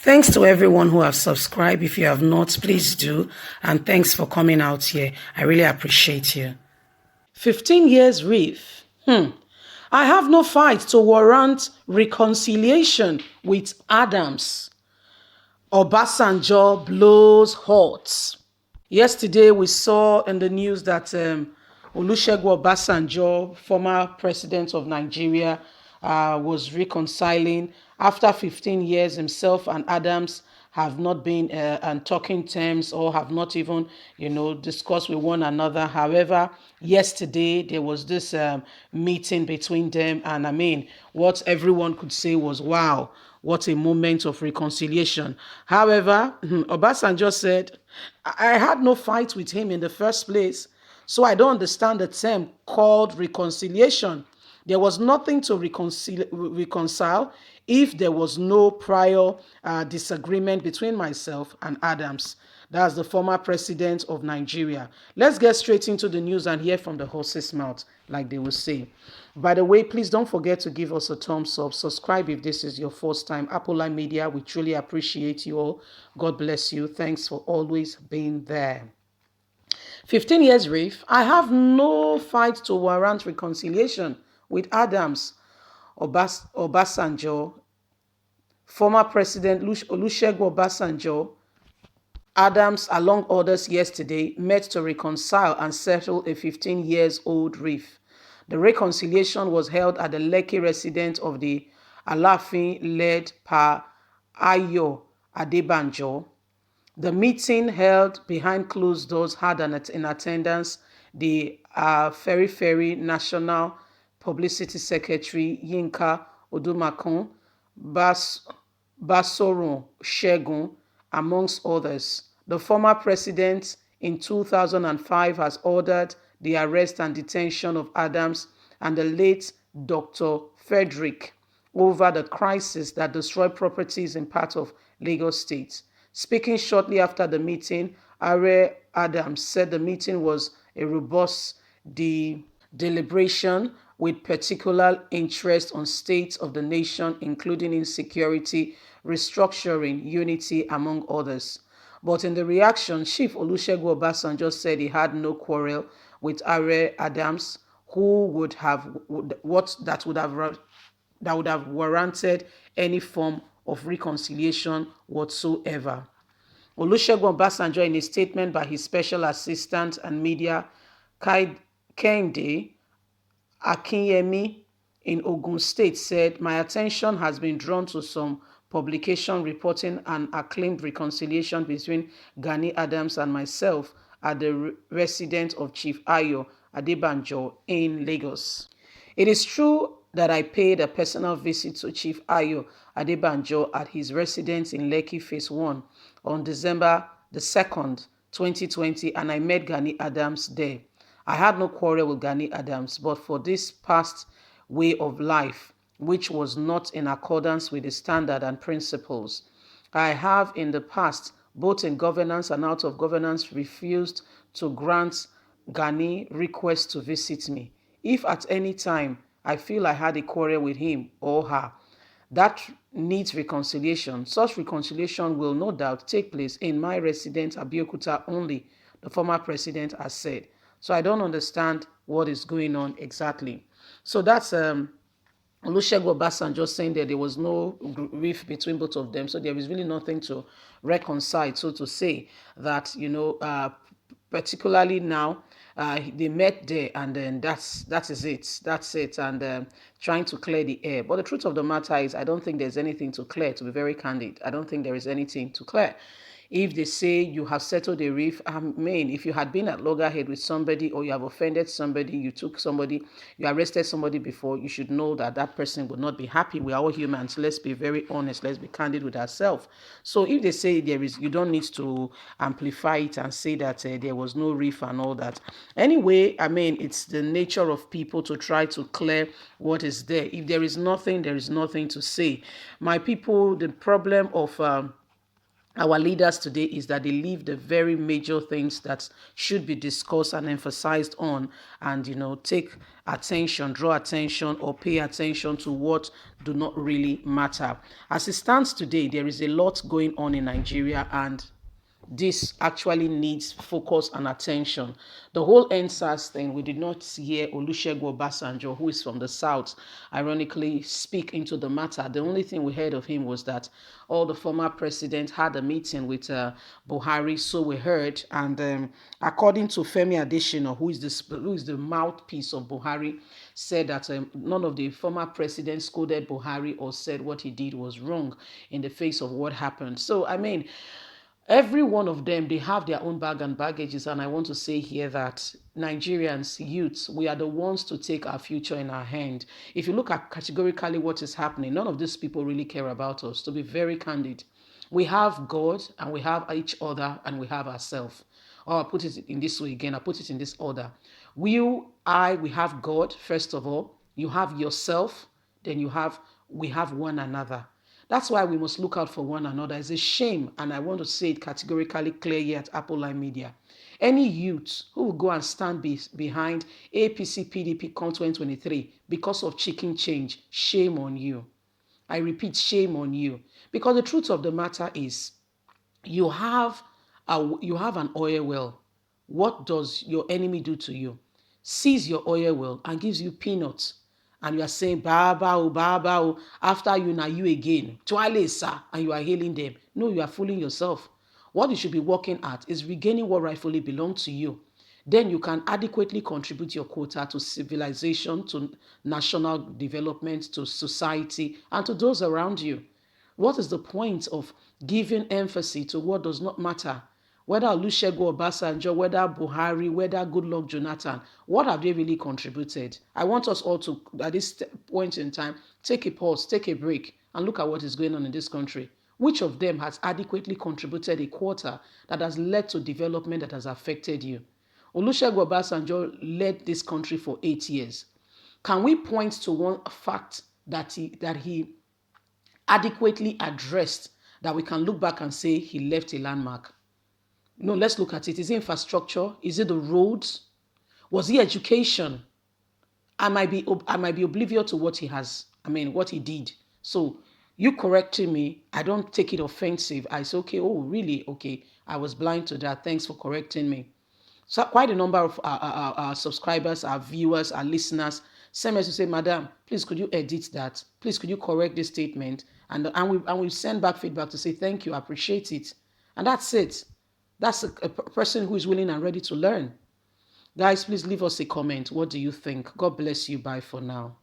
Thanks to everyone who have subscribed. If you have not, please do. And thanks for coming out here. I really appreciate you. 15 years reef. I have no fight to warrant reconciliation with Adams. Obasanjo blows hot. Yesterday, we saw in the news that Olusegun Obasanjo, former president of Nigeria, was reconciling. After 15 years, himself and Adams have not been on talking terms or have not even, discussed with one another. However, yesterday there was this meeting between them, and what everyone could say was, wow, what a moment of reconciliation. However, Obasanjo said, I had no fight with him in the first place, so I don't understand the term called reconciliation. There was nothing to reconcile if there was no prior disagreement between myself and Adams. That's the former president of Nigeria. Let's get straight into the news and hear from the horse's mouth, like they will say. By the way, please don't forget to give us a thumbs up. Subscribe if this is your first time. Apple Line Media, we truly appreciate you all. God bless you. Thanks for always being there. 15 years reef. I have no fight to warrant reconciliation with Adams. Obasanjo, former President Olusegun Obasanjo, Adams, along others yesterday, met to reconcile and settle a 15 years old reef. The reconciliation was held at the Lekki residence of the Alaafin-led Pa Ayo Adebanjo. The meeting held behind closed doors had in attendance the Ferry National Publicity Secretary Yinka Odumakun, Basorun Shegun, amongst others. The former president in 2005 has ordered the arrest and detention of Adams and the late Dr. Frederick over the crisis that destroyed properties in part of Lagos State. Speaking shortly after the meeting, Are Adams said the meeting was a robust deliberation with particular interest on states of the nation, including insecurity, restructuring, unity, among others. But in the reaction, Chief Olusegun Obasanjo said he had no quarrel with Are Adams, who would have that would have warranted any form of reconciliation whatsoever. Olusegun Obasanjo, in a statement by his special assistant and media, Kehinde Akinyemi in Ogun State, said, my attention has been drawn to some publication reporting an acclaimed reconciliation between Gani Adams and myself at the residence of Chief Ayo Adebanjo in Lagos. It is true that I paid a personal visit to Chief Ayo Adebanjo at his residence in Lekki Phase 1 on December the 2nd, 2020, and I met Gani Adams there. I had no quarrel with Gani Adams, but for this past way of life, which was not in accordance with the standard and principles, I have in the past, both in governance and out of governance, refused to grant Gani requests to visit me. If at any time I feel I had a quarrel with him or her, that needs reconciliation. Such reconciliation will no doubt take place in my residence, Abeokuta only, the former president has said. So I don't understand what is going on exactly. So that's Olusegun Obasanjo saying that there was no rift between both of them. So there is really nothing to reconcile, so to say that, particularly now, they met there, and then that is it. That's it, and trying to clear the air. But the truth of the matter is, I don't think there's anything to clear. To be very candid, I don't think there is anything to clear. If they say you have settled a rift, if you had been at loggerhead with somebody or you have offended somebody, you arrested somebody before, you should know that that person would not be happy. We are all humans. Let's be very honest. Let's be candid with ourselves. So if they say there is, you don't need to amplify it and say that there was no rift and all that. Anyway, it's the nature of people to try to clear what is there. If there is nothing to say. My people, the problem of our leaders today is that they leave the very major things that should be discussed and emphasized on, and take attention, draw attention, or pay attention to what do not really matter. As it stands today, there is a lot going on in Nigeria, and this actually needs focus and attention. The whole NSAS thing, we did not hear Olusegun Obasanjo, who is from the South, ironically speak into the matter. The only thing we heard of him was that all the former presidents had a meeting with Buhari, so we heard. And according to Femi Adesina, who is the mouthpiece of Buhari, said that none of the former presidents scolded Buhari or said what he did was wrong in the face of what happened. So, I mean, every one of them, they have their own bag and baggages. And I want to say here that Nigerians, youths, we are the ones to take our future in our hand. If you look at categorically what is happening, none of these people really care about us, to be very candid. We have God and we have each other and we have ourselves. Or I'll put it in this way again, I'll put it in this order. We have God, first of all. You have yourself, then we have one another. That's why we must look out for one another. It's a shame, and I want to say it categorically clear here at Apple Line Media. Any youth who will go and stand behind APC PDP Con 2023 because of chicken change, shame on you. I repeat, shame on you. Because the truth of the matter is, you have an oil well. What does your enemy do to you? Seize your oil well and gives you peanuts. And you are saying, Baba, oh, after you, now you again. Twale, sir, and you are hailing them. No, you are fooling yourself. What you should be working at is regaining what rightfully belongs to you. Then you can adequately contribute your quota to civilization, to national development, to society, and to those around you. What is the point of giving emphasis to what does not matter? Whether Olusegun Obasanjo, whether Buhari, whether Goodluck Jonathan, what have they really contributed? I want us all to, at this point in time, take a pause, take a break, and look at what is going on in this country. Which of them has adequately contributed a quota that has led to development that has affected you? Olusegun Obasanjo led this country for 8 years. Can we point to one fact that he adequately addressed that we can look back and say he left a landmark? No, let's look at it. Is it infrastructure? Is it the roads? Was it education? I might be oblivious to what he did. So you correcting me, I don't take it offensive. I say, okay, oh, really? Okay, I was blind to that. Thanks for correcting me. So quite a number of our subscribers, our viewers, our listeners send us to say, Madam, please could you edit that? Please could you correct this statement? And we send back feedback to say, thank you, I appreciate it. And that's it. That's a person who is willing and ready to learn. Guys, please leave us a comment. What do you think? God bless you. Bye for now.